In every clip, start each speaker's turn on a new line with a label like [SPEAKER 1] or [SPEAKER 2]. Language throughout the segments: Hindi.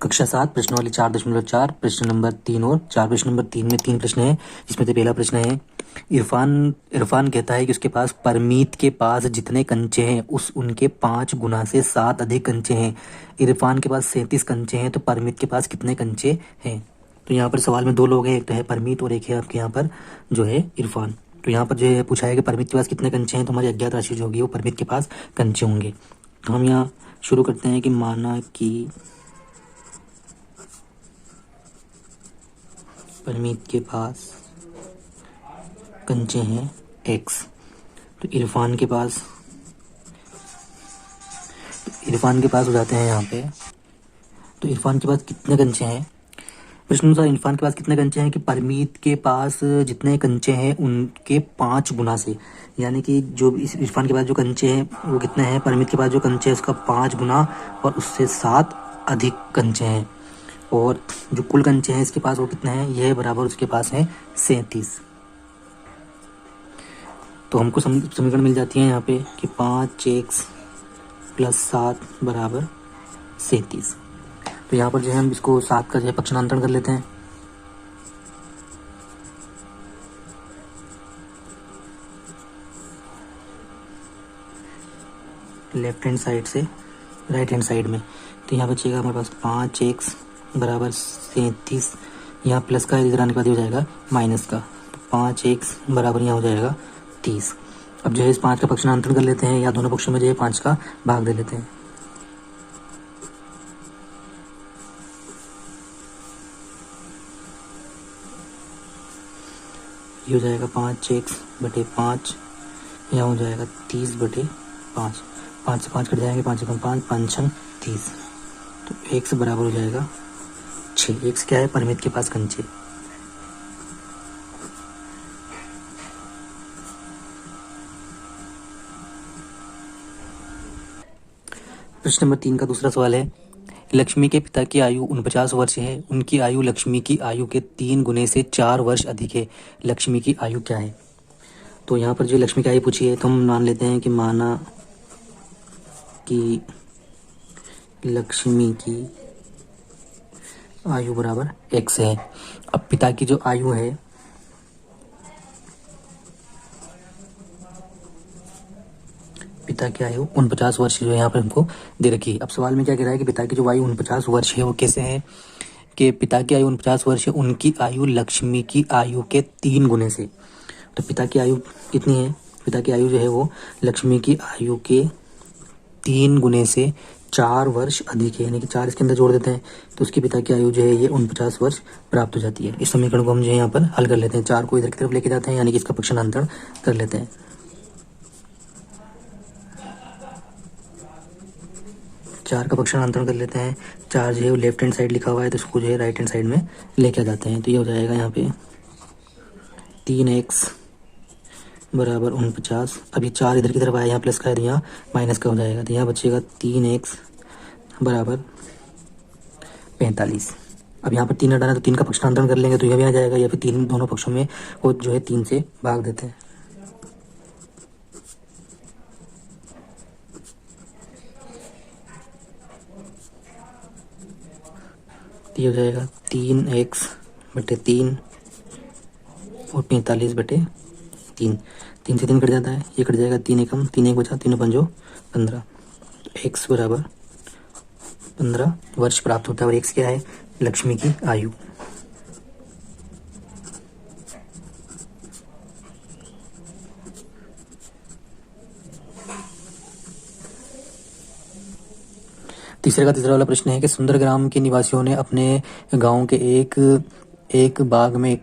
[SPEAKER 1] कक्षा 7 प्रश्नावली 4.4 प्रश्न नंबर 3 और 4। प्रश्न नंबर 3 में 3 प्रश्न है, जिसमें से पहला प्रश्न है इरफान कहता है कि उसके पास परमीत के पास जितने कंचे हैं उनके 5 गुना से 7 अधिक कंचे हैं। इरफान के पास 37 कंचे हैं, तो परमीत के पास कितने कंचे हैं। तो यहाँ पर सवाल में दो लोग हैं, एक तो है परमीत और एक है आपके यहाँ पर जो है इरफान। तो यहाँ पर जो है पूछा है कि परमीत के पास कितने कंचे हैं, तो हमारी अज्ञात राशि जो होगी वो परमीत के पास कंचे होंगे। तो हम यहाँ शुरू करते हैं कि माना कि परमीत के पास कंचे हैं x। तो इरफान के पास हो जाते हैं यहाँ पे। तो इरफान के पास कितने कंचे हैं, प्रश्न अनुसार इरफान के पास कितने कंचे हैं कि परमीत के पास जितने कंचे हैं उनके 5 गुना से, यानी कि जो इरफान के पास जो कंचे हैं वो कितने हैं, परमीत के पास जो कंचे हैं उसका 5 गुना और उससे 7 अधिक कंचे हैं। और जो कुल कंचे हैं इसके पास वो कितने हैं, यह बराबर उसके पास है 37। तो हमको समीकरण मिल जाती है यहाँ पे कि 5x + 7 = 37। तो यहाँ पर जो है हम इसको 7 का जो है पक्षांतरण कर लेते हैं। लेफ्ट हैंड साइड से राइट हैंड साइड में। तो यहाँ बचेगा हमारे पास 5x = 37। यहाँ प्लस का इधर आने के बाद हो जाएगा माइनस का, तो 5x बराबर यहाँ हो जाएगा 30। अब जो है इस 5 का पक्षांतरण कर लेते हैं, या दोनों पक्षों में जो है 5 का भाग दे लेते हैं। ये हो जाएगा 5x/5, यहाँ हो जाएगा 30/5। 5 से 5 कट जाएंगे, 5 से 5, 5 6 30। तो x बराबर हो जाएगा 6। x क्या है, परमीत के पास कंचे। प्रश्न नंबर 3 का दूसरा सवाल है, लक्ष्मी के पिता की आयु 49 वर्ष है। उनकी आयु लक्ष्मी की आयु के 3 गुने से 4 वर्ष अधिक है। लक्ष्मी की आयु क्या है। तो यहाँ पर जो लक्ष्मी की आयु पूछी है, तो हम मान लेते हैं कि माना कि लक्ष्मी की आयु बराबर x है। अब पिता की जो आयु है, पिता की आयु 49 वर्ष जो है यहाँ पर हमको दे रखी है। अब सवाल में क्या कह रहा है कि पिता की जो आयु 49 वर्ष है वो कैसे है, कि पिता की आयु 49 वर्ष है, उनकी आयु लक्ष्मी की आयु के 3 गुने से। तो पिता की आयु कितनी है, पिता की आयु जो है वो लक्ष्मी की आयु के 3 गुने से 4 वर्ष अधिक है, यानी कि 4 इसके अंदर जोड़ देते हैं तो उसकी पिता की आयु जो है ये 49 वर्ष प्राप्त हो जाती है। इस समीकरण को हम जो है यहाँ पर हल कर लेते हैं। 4 को इधर की तरफ लेके जाते हैं, यानी कि इसका पक्षांतरण कर लेते हैं। 4 का पक्षांतरण कर लेते हैं। 4 जो है वो लेफ्ट हैंड साइड लिखा हुआ है, तो इसको जो है राइट हैंड साइड में लेके जाते हैं। तो ये हो जाएगा यहाँ पे 3x बराबर 49। अभी 4 इधर की तरफ आया, यहाँ प्लस का है, यहाँ माइनस का हो जाएगा। तो यहाँ बचेगा 3x बराबर 45। अब यहाँ पर 3 हटाना, तो 3 का पक्षांतरण कर लेंगे तो यह भी आ जाएगा, या फिर 3 दोनों पक्षों में वो जो है 3 से भाग देते हैं। तो ये हो जाएगा 3x/3 और 45/3। 3 से 3 कट जाता है, ये कट जाएगा, 3 एकम 3 एक बचा, 3 पंजो 15। तो x बराबर 15 वर्ष प्राप्त होता है। और x क्या है, लक्ष्मी की आयु। तीसरा वाला प्रश्न है कि सुंदरग्राम के निवासियों ने अपने गांव के एक बाग में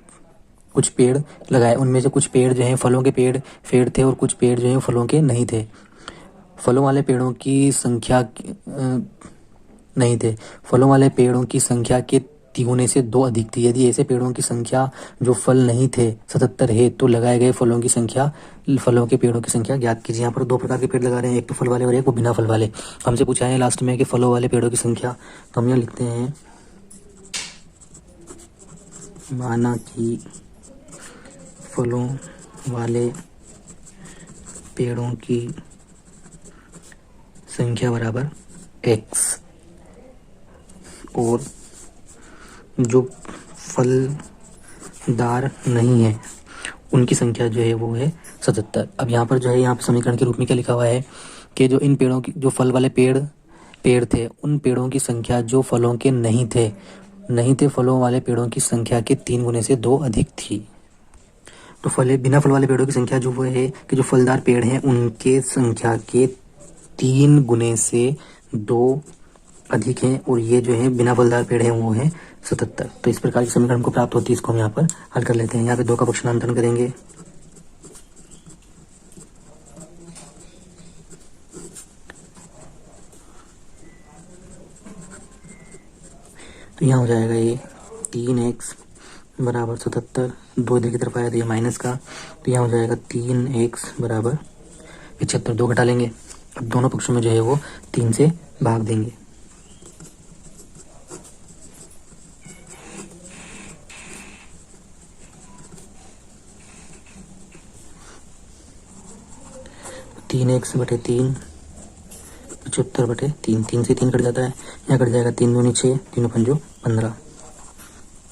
[SPEAKER 1] कुछ पेड़ लगाए। उनमें से कुछ पेड़ जो हैं फलों के पेड़ थे और कुछ पेड़ जो हैं फलों के नहीं थे। फलों वाले पेड़ों की संख्या के 3 गुने से 2 अधिक थी। यदि ऐसे पेड़ों की संख्या जो फल नहीं थे 77 है, तो लगाए गए फलों के पेड़ों की संख्या ज्ञात कीजिए। यहाँ पर 2 प्रकार के पेड़ लगा रहे हैं, एक तो फल वाले और एक वो बिना फल वाले। हमसे पूछा है लास्ट में कि फलों वाले पेड़ों की संख्या, तो हम यहाँ लिखते हैं माना कि फलों वाले पेड़ों की संख्या बराबर x और जो फलदार नहीं है उनकी संख्या जो है वो है 77। अब यहाँ पर जो है यहाँ पर समीकरण के रूप में क्या लिखा हुआ है कि जो इन पेड़ों की जो फल वाले पेड़ थे उन पेड़ों की संख्या जो फलों के नहीं थे फलों वाले पेड़ों की संख्या के 3 गुने से 2 अधिक थी। तो बिना फल वाले पेड़ों की संख्या जो वो है कि जो फलदार पेड़ हैं उनके संख्या के 3 गुने से 2 अधिक हैं और ये जो है बिना फलदार पेड़ हैं वो है 77। तो इस प्रकार की समीकरण को प्राप्त होती है, इसको हम यहाँ पर हल कर लेते हैं। यहाँ पे 2 का पक्षांतरण करेंगे तो यहाँ हो जाएगा ये 3x बराबर 77, 2 इधर की तरफ आया तो ये माइनस का, तो यहाँ हो जाएगा 3x बराबर 75। 2 घटा लेंगे, अब दोनों पक्षों में जो है वो 3 से भाग देंगे। तीन एक्स बटे 3 75/3, 3 से 3 कट जाता है, यहाँ कट जाएगा 3 दूनी 6, 3 पंजो 15,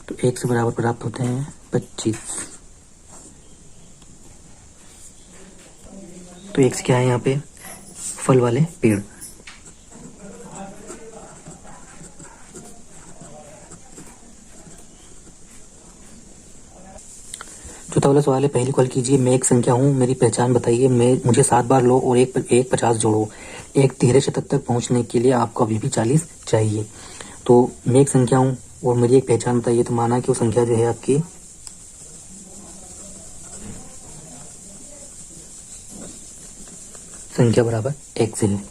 [SPEAKER 1] तो x बराबर प्राप्त होते हैं 25। तो x क्या है यहाँ पे? फल वाले पेड़। चौथा वाला सवाल है, पहली कॉल कीजिए, मैं एक संख्या हूँ, मेरी पहचान बताइए, मुझे 7 बार लो और एक 50 जोड़ो। एक 13 शतक तक पहुँचने के लिए आपको अभी भी 40 चाहिए। तो मैं एक संख्या हूँ और मेरी एक पहचान बताइए, तो माना कि वो संख्या जो है आपकी संख्या बराबर x है।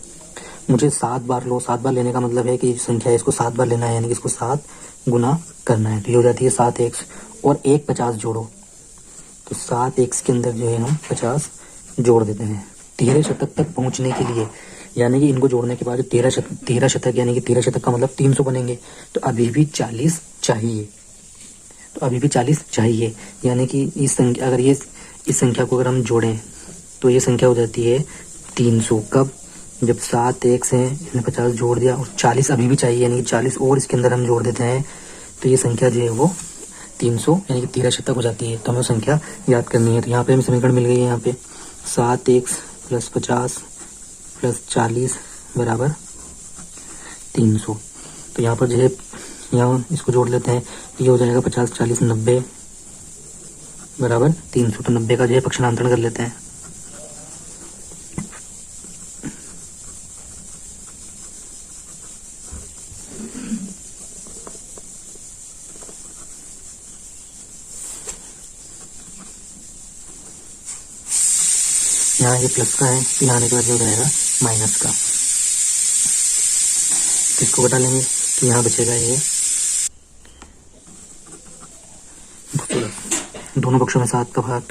[SPEAKER 1] मुझे 7 बार लो, 7 बार लेने का मतलब है कि संख्या है इसको 7 बार लेना है, यानी कि इसको 7 गुना करना है, तो ये हो जाती है 7x और एक 50 जोड़ो, तो 7x के अंदर जो है हम 50 जोड़ देते हैं 13 शतक तक पहुंचने के लिए, यानी कि इनको जोड़ने के बाद 13 शतक यानी कि 13 शतक का मतलब 300 बनेंगे, तो अभी भी 40 चाहिए। तो अभी भी 40 चाहिए, यानी कि इस संख्या अगर ये इस संख्या को अगर हम जोड़ें तो ये संख्या हो जाती है 300। कब? जब 7x है, इसने 50 जोड़ दिया और 40 अभी भी चाहिए, यानी कि 40 और इसके अंदर हम जोड़ देते हैं, तो ये संख्या जो है वो 300 यानी कि 13 शतक हो जाती है। तो हमें संख्या याद करनी है। तो यहाँ पे हमें समीकरण मिल गई है, यहाँ पे 7x + 50 + 40 बराबर 300। तो यहाँ पर जो है यहाँ इसको जोड़ लेते हैं, ये हो जाएगा 50 40 90 बराबर 300। तो 90 का जो है पक्षांतरण कर लेते हैं। यहाँ ये प्लस का है, तो यहाँ आने के बाद हो जाएगा माइनस का, इसको घटा लेंगे तो यहाँ बचेगा ये दोनों पक्षों में 7 का भाग,